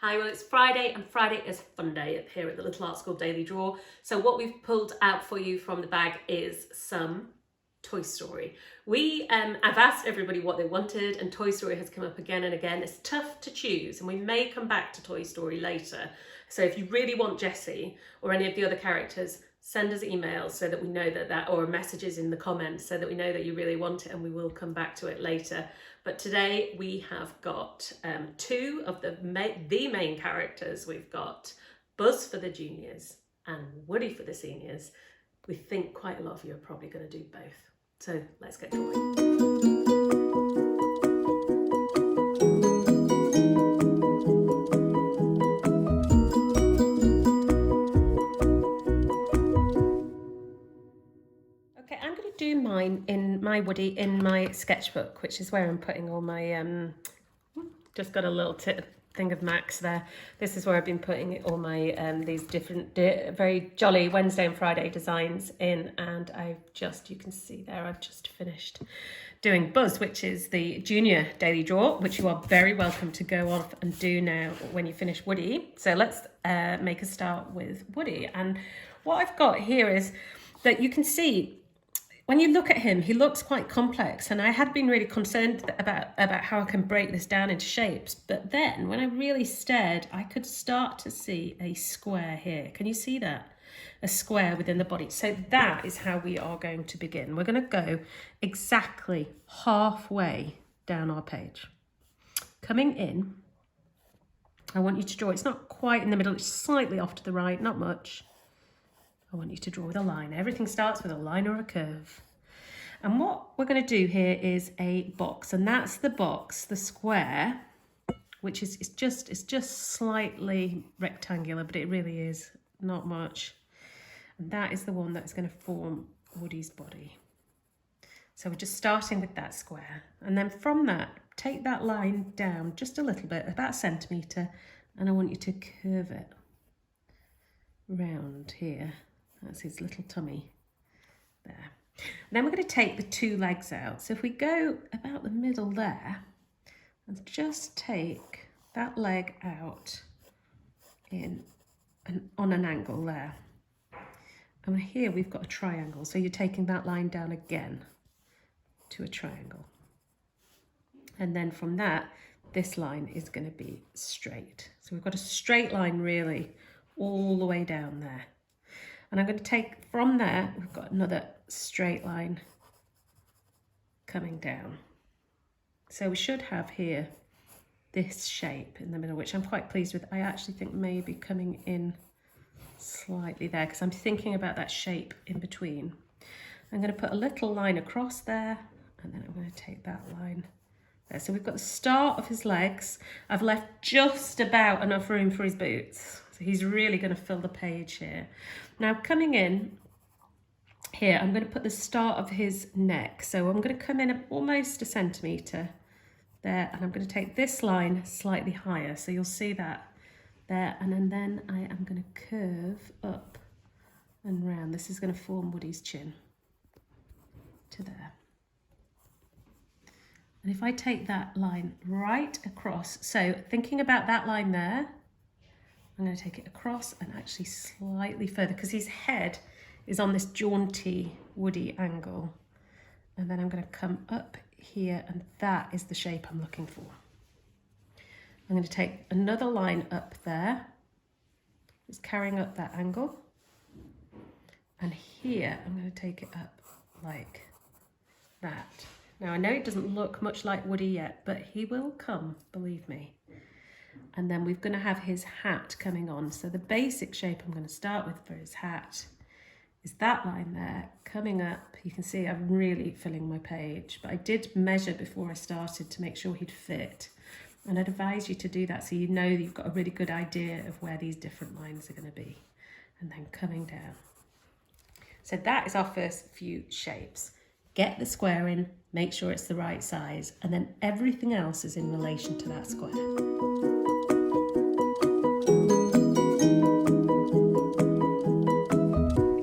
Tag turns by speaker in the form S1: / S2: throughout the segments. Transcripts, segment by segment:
S1: Hi, well it's Friday and Friday is fun day here at the Little Art School Daily Draw. So what we've pulled out for you from the bag is some Toy Story. I've asked everybody what they wanted and Toy Story has come up again and again. It's tough to choose and we may come back to Toy Story later. So if you really want Jessie or any of the other characters, send us emails so that we know or messages in the comments so that we know that you really want it and we will come back to it later. But today we have got two of the main characters. We've got Buzz for the juniors and Woody for the seniors. We think quite a lot of you are probably going to do both. So let's get going. Do mine in my Woody in my sketchbook, which is where I'm putting all my just got a little thing of Max there. This is where I've been putting all my these different very jolly Wednesday and Friday designs in, and you can see there I've just finished doing Buzz, which is the junior daily draw, which you are very welcome to go off and do now when you finish Woody. So let's make a start with Woody, and what I've got here is that you can see when you look at him, he looks quite complex, and I had been really concerned about how I can break this down into shapes. But then when I really stared, I could start to see a square here. Can you see that? A square within the body. So that is how we are going to begin. We're going to go exactly halfway down our page. Coming in, I want you to draw. It's not quite in the middle, it's slightly off to the right, not much. I want you to draw with a line. Everything starts with a line or a curve. And what we're going to do here is a box, and that's the box, the square, which is it's just slightly rectangular, but it really is not much. And that is the one that's going to form Woody's body. So we're just starting with that square, and then from that, take that line down just a little bit, about a centimetre, and I want you to curve it round here. That's his little tummy there. Then we're going to take the two legs out. So if we go about the middle there and just take that leg out on an angle there. And here we've got a triangle. So you're taking that line down again to a triangle. And then from that, this line is going to be straight. So we've got a straight line really all the way down there. And I'm going to take from there, we've got another straight line coming down. So we should have here this shape in the middle, which I'm quite pleased with. I actually think maybe coming in slightly there because I'm thinking about that shape in between. I'm going to put a little line across there, and then I'm going to take that line there. So we've got the start of his legs. I've left just about enough room for his boots. So he's really going to fill the page here. Now coming in here, I'm going to put the start of his neck. So I'm going to come in almost a centimetre there, and I'm going to take this line slightly higher. So you'll see that there, and then I am going to curve up and round. This is going to form Woody's chin to there. And if I take that line right across, so thinking about that line there, I'm going to take it across and actually slightly further because his head is on this jaunty Woody angle. And then I'm going to come up here, and that is the shape I'm looking for. I'm going to take another line up there, just carrying up that angle. And here I'm going to take it up like that. Now I know it doesn't look much like Woody yet, but he will come, believe me. And then we're going to have his hat coming on. So the basic shape I'm going to start with for his hat is that line there coming up. You can see I'm really filling my page, but I did measure before I started to make sure he'd fit. And I'd advise you to do that so you know you've got a really good idea of where these different lines are going to be. And then coming down. So that is our first few shapes. Get the square in, make sure it's the right size, and then everything else is in relation to that square.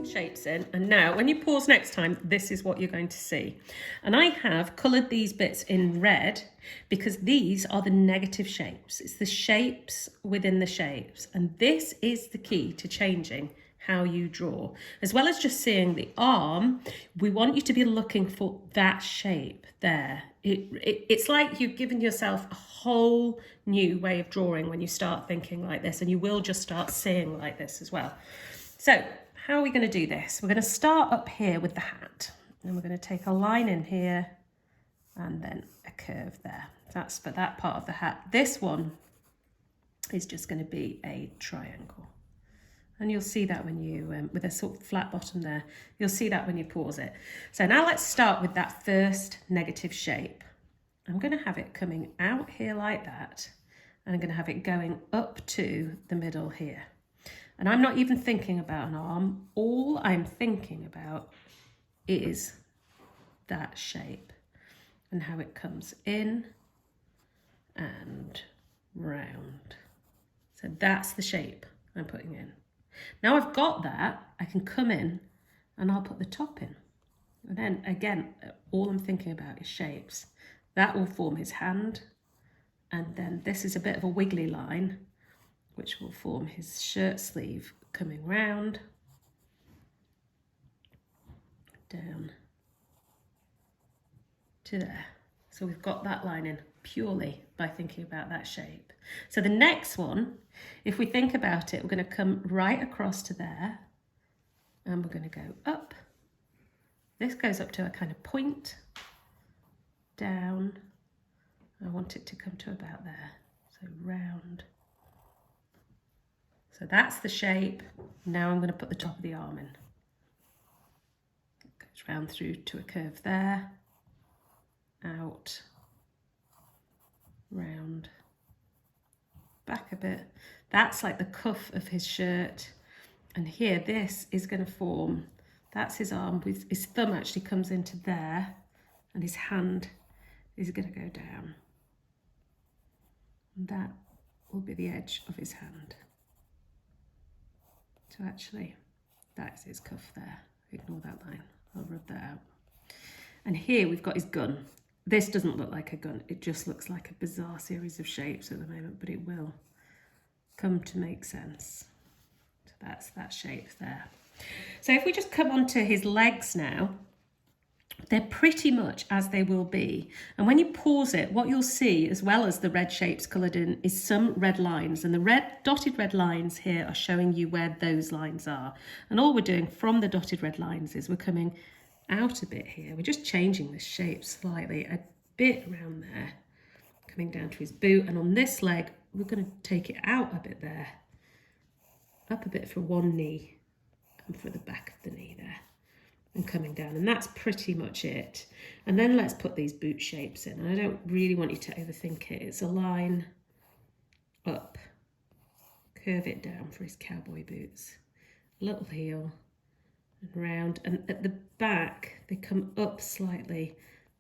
S1: Shapes in, and Now, when you pause next time, this is what you're going to see. And I have coloured these bits in red because these are the negative shapes. It's the shapes within the shapes. And this is the key to changing how you draw. As well as just seeing the arm, we want you to be looking for that shape there. It's like you've given yourself a whole new way of drawing when you start thinking like this, and you will just start seeing like this as well. So how are we going to do this? We're going to start up here with the hat, and we're going to take a line in here and then a curve there. That's for that part of the hat. This one is just going to be a triangle. And you'll see that when you, with a sort of flat bottom there, you'll see that when you pause it. So now let's start with that first negative shape. I'm going to have it coming out here like that, and I'm going to have it going up to the middle here. And I'm not even thinking about an arm. All I'm thinking about is that shape and how it comes in and round. So that's the shape I'm putting in. Now I've got that, I can come in and I'll put the top in. And then again, all I'm thinking about is shapes. That will form his hand. And then this is a bit of a wiggly line, which will form his shirt sleeve coming round, down to there. So we've got that line in purely by thinking about that shape. So the next one, if we think about it, we're going to come right across to there, and we're going to go up. This goes up to a kind of point, down. I want it to come to about there. So round. So that's the shape. Now I'm going to put the top of the arm in. It goes round through to a curve there, out, round, back a bit. That's like the cuff of his shirt. And here, this is going to form, that's his arm. His thumb actually comes into there, and his hand is going to go down. And that will be the edge of his hand. So actually, that is his cuff there. Ignore that line. I'll rub that out. And here we've got his gun. This doesn't look like a gun. It just looks like a bizarre series of shapes at the moment, but it will come to make sense. So that's that shape there. So if we just come on to his legs now, they're pretty much as they will be. And when you pause it, what you'll see, as well as the red shapes coloured in, is some red lines. And the dotted red lines here are showing you where those lines are. And all we're doing from the dotted red lines is we're coming out a bit here. We're just changing the shape slightly, a bit around there, coming down to his boot. And on this leg, we're going to take it out a bit there, up a bit for one knee and for the back of the knee there, and coming down. And that's pretty much it. And then let's put these boot shapes in. And I don't really want you to overthink it. It's a line up, curve it down for his cowboy boots, little heel, and round. And at the back, they come up slightly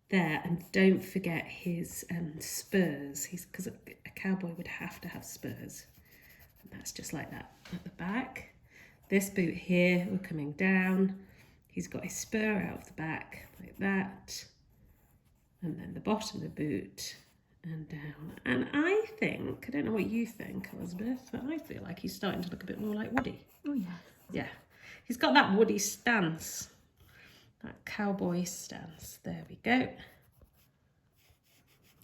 S1: there. And don't forget his spurs. Because a cowboy would have to have spurs. And that's just like that at the back. This boot here, we're coming down. He's got his spur out of the back like that. And then the bottom of the boot and down. And I think, I don't know what you think, Elizabeth, but I feel like he's starting to look a bit more like Woody.
S2: Oh, yeah.
S1: Yeah. He's got that Woody stance, that cowboy stance. There we go.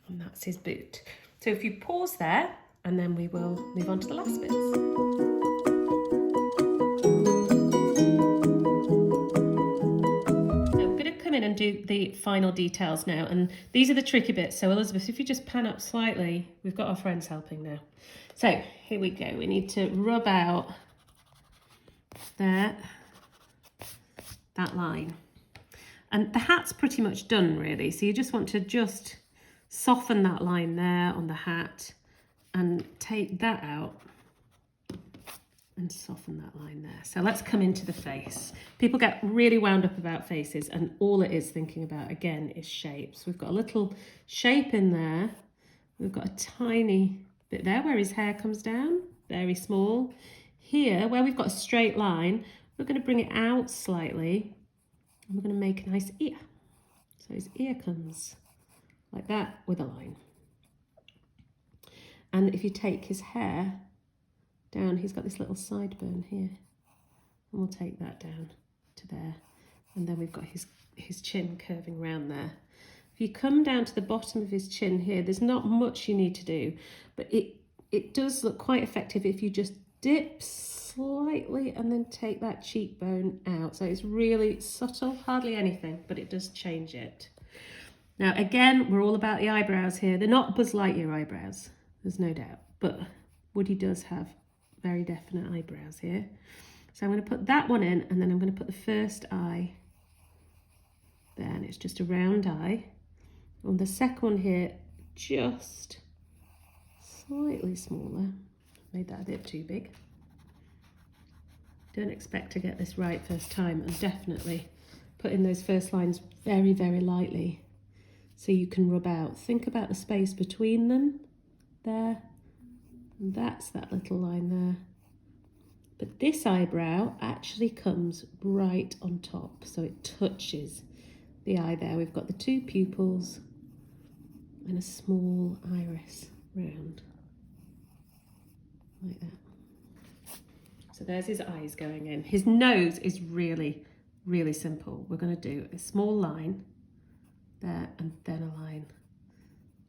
S1: And that's his boot. So if you pause there, and then we will move on to the last bits. In and do the final details now, and these are the tricky bits. So Elizabeth, if you just pan up slightly, we've got our friends helping now. So here we go. We need to rub out there, that line, and the hat's pretty much done really. So you just want to just soften that line there on the hat and take that out and soften that line there. So let's come into the face. People get really wound up about faces, and all it is thinking about again is shapes. We've got a little shape in there. We've got a tiny bit there where his hair comes down, very small. Here, where we've got a straight line, We're going to bring it out slightly and we're going to make a nice ear. So his ear comes like that with a line. And if you take his hair down, he's got this little sideburn here. And we'll take that down to there. And then we've got his chin curving around there. If you come down to the bottom of his chin here, there's not much you need to do, but it does look quite effective if you just dip slightly and then take that cheekbone out. So it's really subtle, hardly anything, but it does change it. Now, again, we're all about the eyebrows here. They're not Buzz Lightyear eyebrows, there's no doubt, but Woody does have very definite eyebrows here. So I'm going to put that one in, and then I'm going to put the first eye there, and it's just a round eye. On the second one here, just slightly smaller. Made that a bit too big. Don't expect to get this right first time, and definitely put in those first lines very, very lightly so you can rub out. Think about the space between them there, and that's that little line there. But this eyebrow actually comes right on top, so it touches the eye there. We've got the two pupils and a small iris round, like that. So there's his eyes going in. His nose is really, really simple. We're going to do a small line there and then a line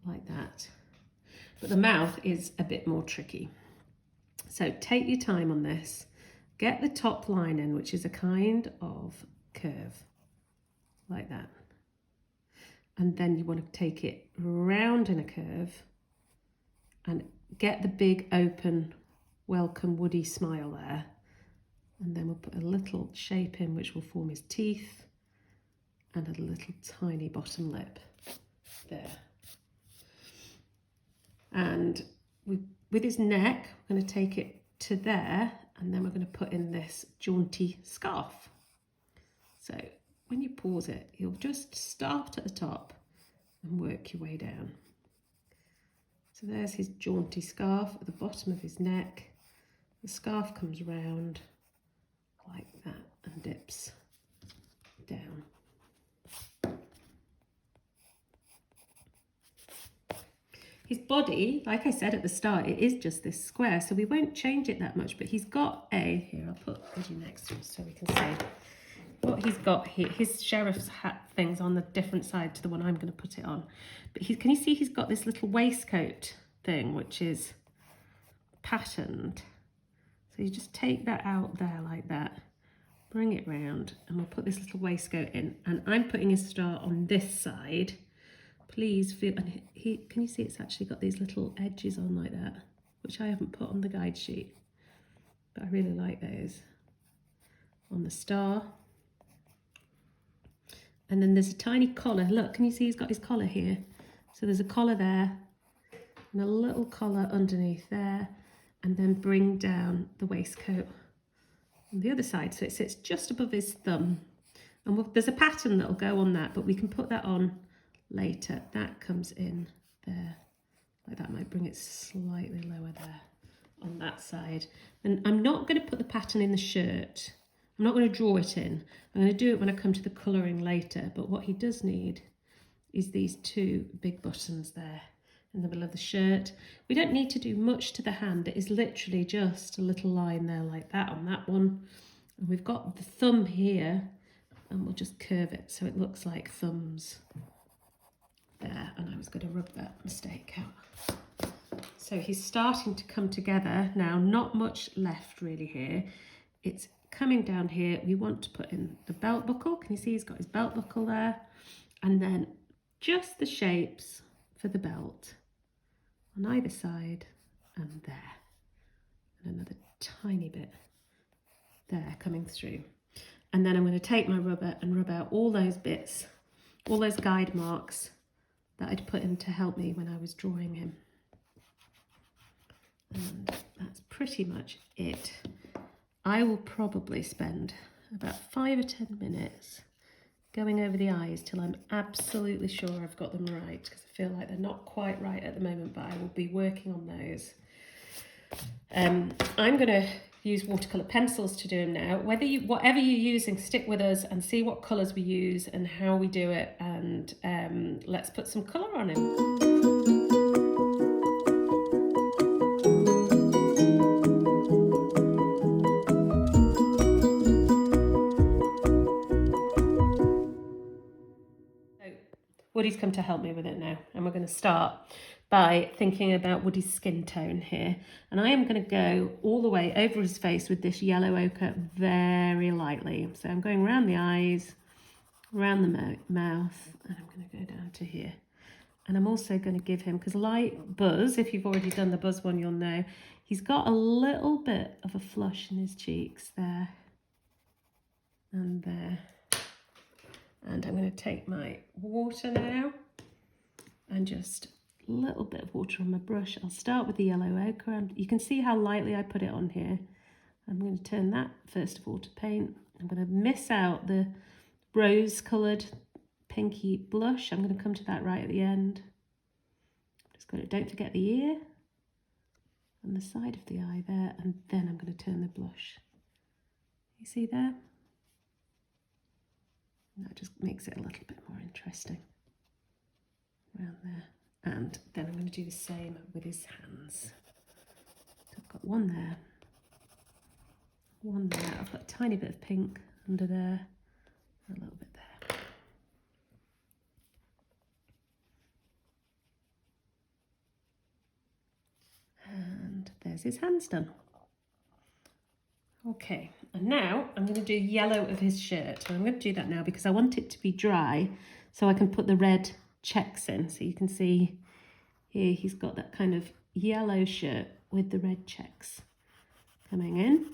S1: like that. But the mouth is a bit more tricky. So take your time on this. Get the top line in, which is a kind of curve, like that. And then you want to take it round in a curve and get the big open welcome Woody smile there. And then we'll put a little shape in which will form his teeth and a little tiny bottom lip there. And with his neck, we're going to take it to there, and then we're going to put in this jaunty scarf. So when you pause it, you'll just start at the top and work your way down. So there's his jaunty scarf at the bottom of his neck. The scarf comes round like that and dips down. His body, like I said at the start, it is just this square, so we won't change it that much, but he's got here, I'll put Woody next to him so we can see what he's got here. His sheriff's hat thing's on the different side to the one I'm going to put it on. But can you see he's got this little waistcoat thing, which is patterned. So you just take that out there like that, bring it round, and we'll put this little waistcoat in. And I'm putting his star on this side. Please feel, and can you see it's actually got these little edges on like that, which I haven't put on the guide sheet, but I really like those on the star. And then there's a tiny collar. Look, can you see he's got his collar here? So there's a collar there and a little collar underneath there, and then bring down the waistcoat on the other side so it sits just above his thumb. And there's a pattern that'll go on that, but we can put that on later. That comes in there like that. Might bring it slightly lower there on that side. And I'm not going to put the pattern in the shirt. I'm not going to draw it in. I'm going to do it when I come to the colouring later. But what he does need is these two big buttons there in the middle of the shirt. We don't need to do much to the hand. It is literally just a little line there like that on that one. And we've got the thumb here, and we'll just curve it so it looks like thumbs there. And I was going to rub that mistake out. So he's starting to come together now. Not much left really here. It's coming down here. We want to put in the belt buckle. Can you see he's got his belt buckle there? And then just the shapes for the belt on either side and there. And another tiny bit there coming through. And then I'm going to take my rubber and rub out all those bits, all those guide marks that I'd put in to help me when I was drawing him. And that's pretty much it. I will probably spend about 5 or 10 minutes going over the eyes till I'm absolutely sure I've got them right, because I feel like they're not quite right at the moment, but I will be working on those. I'm going to use watercolour pencils to do them now. Whatever you're using, stick with us and see what colours we use and how we do it, and let's put some colour on him. Woody's come to help me with it now, and we're going to start by thinking about Woody's skin tone here. And I am going to go all the way over his face with this yellow ochre very lightly. So I'm going around the eyes, around the mouth, and I'm going to go down to here. And I'm also going to give him, because like Buzz, if you've already done the Buzz one, you'll know, he's got a little bit of a flush in his cheeks there and there. And I'm going to take my water now and just a little bit of water on my brush. I'll start with the yellow ochre. And you can see how lightly I put it on here. I'm going to turn that first of all to paint. I'm going to miss out the rose coloured pinky blush. I'm going to come to that right at the end. Just got it. Don't forget the ear and the side of the eye there. And then I'm going to turn the blush. You see there? That just makes it a little bit more interesting around there. And then I'm going to do the same with his hands. So I've got one there, one there. I've got a tiny bit of pink under there, a little bit there. And there's his hands done. Okay, and now I'm going to do yellow of his shirt. And I'm going to do that now because I want it to be dry so I can put the red checks in. So you can see here he's got that kind of yellow shirt with the red checks coming in.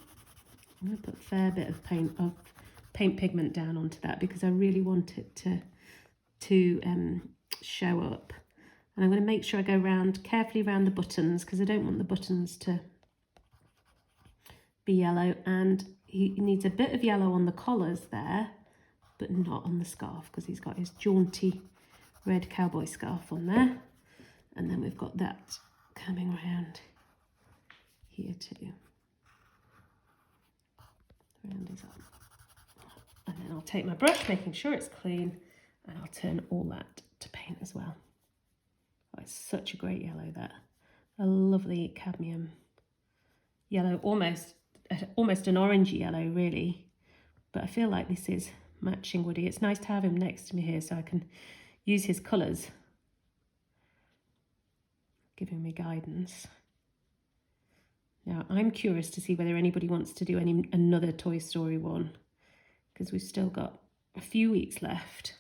S1: I'm going to put a fair bit of paint pigment down onto that because I really want it to show up. And I'm going to make sure I go carefully around the buttons because I don't want the buttons to be yellow, and he needs a bit of yellow on the collars there, but not on the scarf because he's got his jaunty red cowboy scarf on there. And then we've got that coming around here too, around his arm. And then I'll take my brush, making sure it's clean, and I'll turn all that to paint as well. Oh, it's such a great yellow, that a lovely cadmium yellow, almost an orangey yellow really, but I feel like this is matching Woody. It's nice to have him next to me here so I can use his colours, giving me guidance. Now I'm curious to see whether anybody wants to do another Toy Story one because we've still got a few weeks left.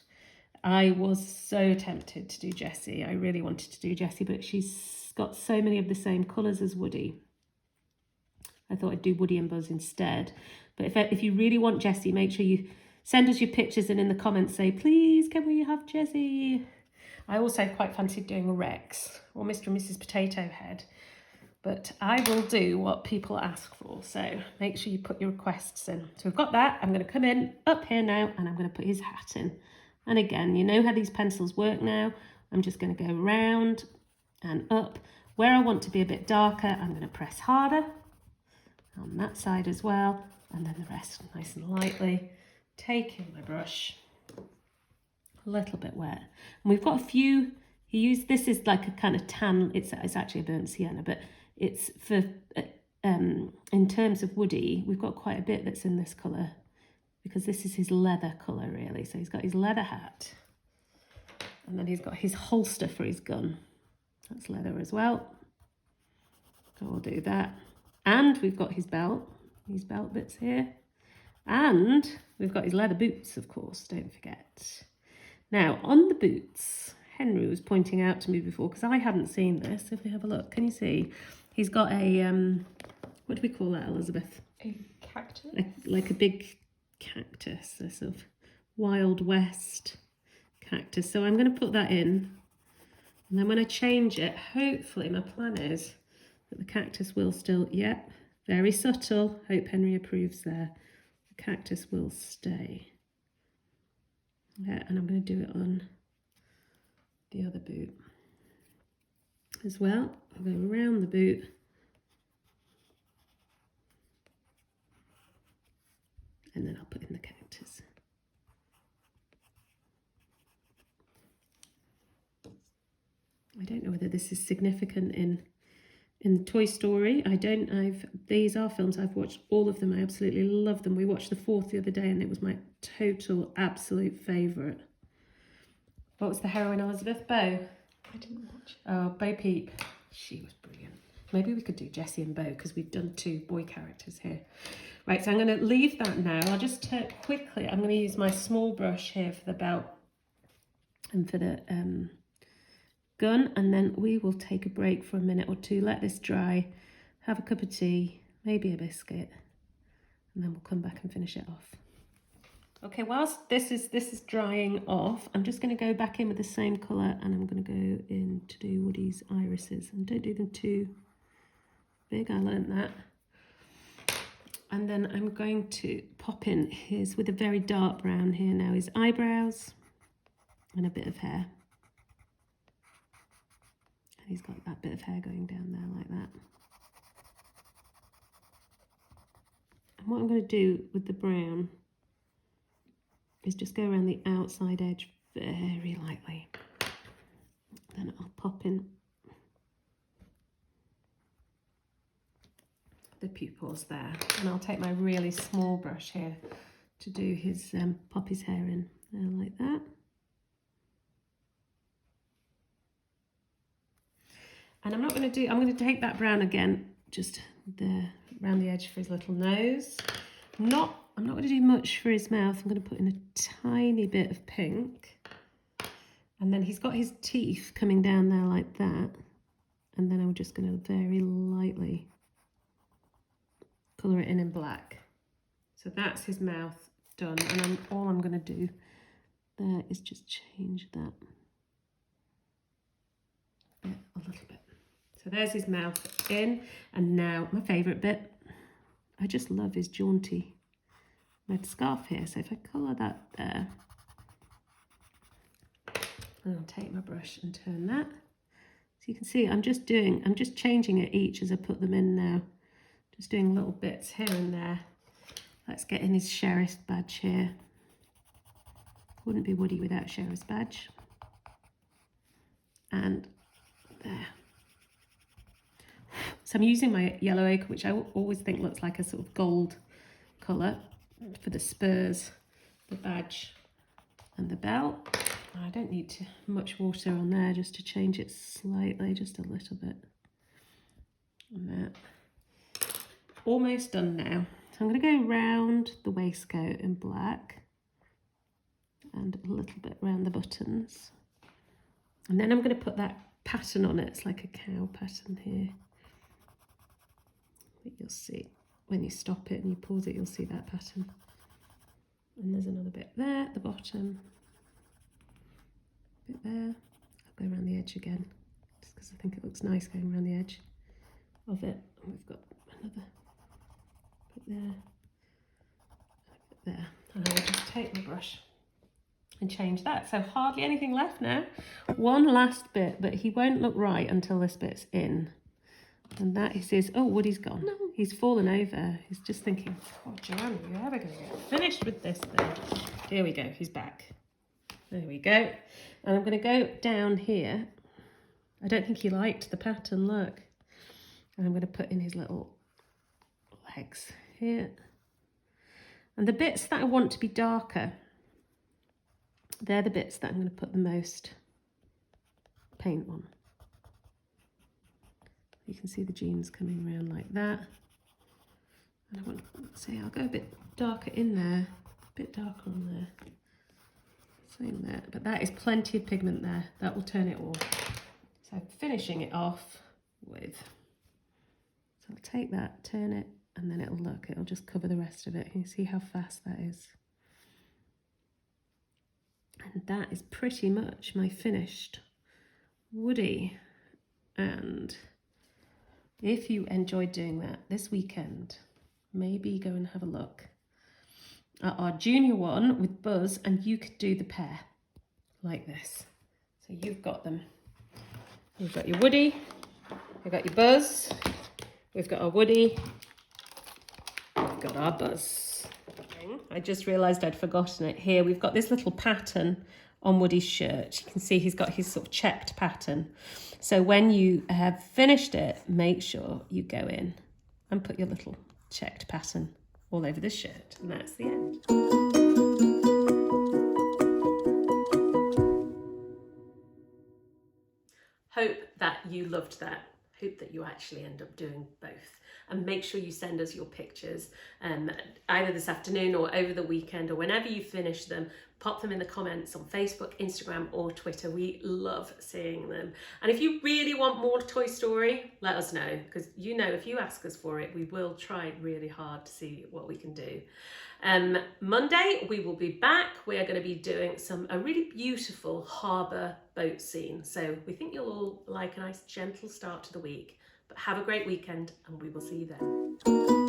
S1: I was so tempted to do Jessie. I really wanted to do Jessie, but she's got so many of the same colours as Woody. I thought I'd do Woody and Buzz instead. But if you really want Jessie, make sure you send us your pictures and in the comments say, please, can we have Jessie? I also quite fancied doing Rex or Mr. and Mrs. Potato Head. But I will do what people ask for. So make sure you put your requests in. So we've got that. I'm going to come in up here now and I'm going to put his hat in. And again, you know how these pencils work now. I'm just going to go round and up. Where I want to be a bit darker, I'm going to press harder on that side as well, and then the rest nice and lightly. Taking my brush, a little bit wet. And we've got a few, this is like a kind of tan, it's actually a burnt sienna, but it's for, in terms of Woody, we've got quite a bit that's in this colour because this is his leather colour really. So he's got his leather hat and then he's got his holster for his gun. That's leather as well. So we'll do that. And we've got his belt bits here. And we've got his leather boots, of course, don't forget. Now, on the boots, Henry was pointing out to me before, because I hadn't seen this. If we have a look, can you see? He's got a, what do we call that, Elizabeth?
S2: A cactus?
S1: Like a big cactus, a sort of Wild West cactus. So I'm going to put that in. And then when I change it, hopefully my plan is that the cactus will still, yep, very subtle. Hope Henry approves there. The cactus will stay. Yeah, and I'm going to do it on the other boot as well. I'll go around the boot and then I'll put in the characters. I don't know whether this is significant in Toy Story. These are films I've watched all of them. I absolutely love them. We watched the 4th the other day and it was my total absolute favourite. What was the heroine, Elizabeth? Bo?
S2: I didn't watch it.
S1: Oh, Bo Peep. She was brilliant. Maybe we could do Jessie and Bo because we've done 2 boy characters here. Right, so I'm going to leave that now. I'll just quickly, I'm going to use my small brush here for the belt and for the gun, and then we will take a break for a minute or 2, let this dry, have a cup of tea, maybe a biscuit, and then we'll come back and finish it off. Okay, whilst this is drying off, I'm just going to go back in with the same colour, and I'm going to go in to do Woody's irises, and don't do them too big, I learned that. And then I'm going to pop in his, with a very dark brown here now, his eyebrows and a bit of hair. He's got that bit of hair going down there like that. And what I'm going to do with the brown is just go around the outside edge very lightly. Then I'll pop in the pupils there. And I'll take my really small brush here to do his, pop his hair in there like that. And I'm going to take that brown again, just around the edge for his little nose. I'm not going to do much for his mouth. I'm going to put in a tiny bit of pink. And then he's got his teeth coming down there like that. And then I'm just going to very lightly colour it in black. So that's his mouth done. And all I'm going to do there is just change that bit a little bit. So there's his mouth in, and now my favourite bit, I just love his jaunty red scarf here. So if I colour that there, and I'll take my brush and turn that. So you can see I'm just changing it each as I put them in now. Just doing little bits here and there. Let's get in his sheriff's badge here. Wouldn't be Woody without sheriff's badge. And there. So I'm using my yellow ochre, which I always think looks like a sort of gold colour for the spurs, the badge and the belt. I don't need much water on there, just to change it slightly, just a little bit. And that. Almost done now. So I'm going to go round the waistcoat in black and a little bit around the buttons. And then I'm going to put that pattern on it. It's like a cow pattern here. You'll see when you stop it and you pause it, you'll see that pattern. And there's another bit there at the bottom, bit there. I'll go around the edge again, just because I think it looks nice going around the edge of it. And we've got another bit there, a bit there. And I will just take my brush and change that. So hardly anything left now. One last bit, but he won't look right until this bit's in. And that is his, oh, Woody's gone. No. He's fallen over. He's just thinking, oh, Joanne, are you ever going to get finished with this thing? Here we go, he's back. There we go. And I'm going to go down here. I don't think he liked the pattern, look. And I'm going to put in his little legs here. And the bits that I want to be darker, they're the bits that I'm going to put the most paint on. You can see the jeans coming around like that. And I want to say I'll go a bit darker in there, a bit darker on there. Same there, but that is plenty of pigment there. That will turn it off. So I'm finishing it off with, so I'll take that, turn it, and then it'll just cover the rest of it. You see how fast that is. And that is pretty much my finished Woody. And if you enjoyed doing that this weekend, maybe go and have a look at our junior one with Buzz, and you could do the pair like this. So you've got them. You've got your Woody, you've got your Buzz, we've got our Woody, we've got our Buzz. I just realised I'd forgotten it. Here we've got this little pattern on Woody's shirt. You can see he's got his sort of checked pattern. So when you have finished it, make sure you go in and put your little checked pattern all over the shirt. And that's the end. Hope that you loved that. Hope that you actually end up doing both. And make sure you send us your pictures either this afternoon or over the weekend, or whenever you finish them. Pop them in the comments on Facebook, Instagram or Twitter. We love seeing them. And if you really want more Toy Story, let us know, because you know if you ask us for it, we will try really hard to see what we can do. Monday we will be back. We are going to be doing a really beautiful harbour boat scene. So we think you'll all like a nice gentle start to the week. But have a great weekend and we will see you then.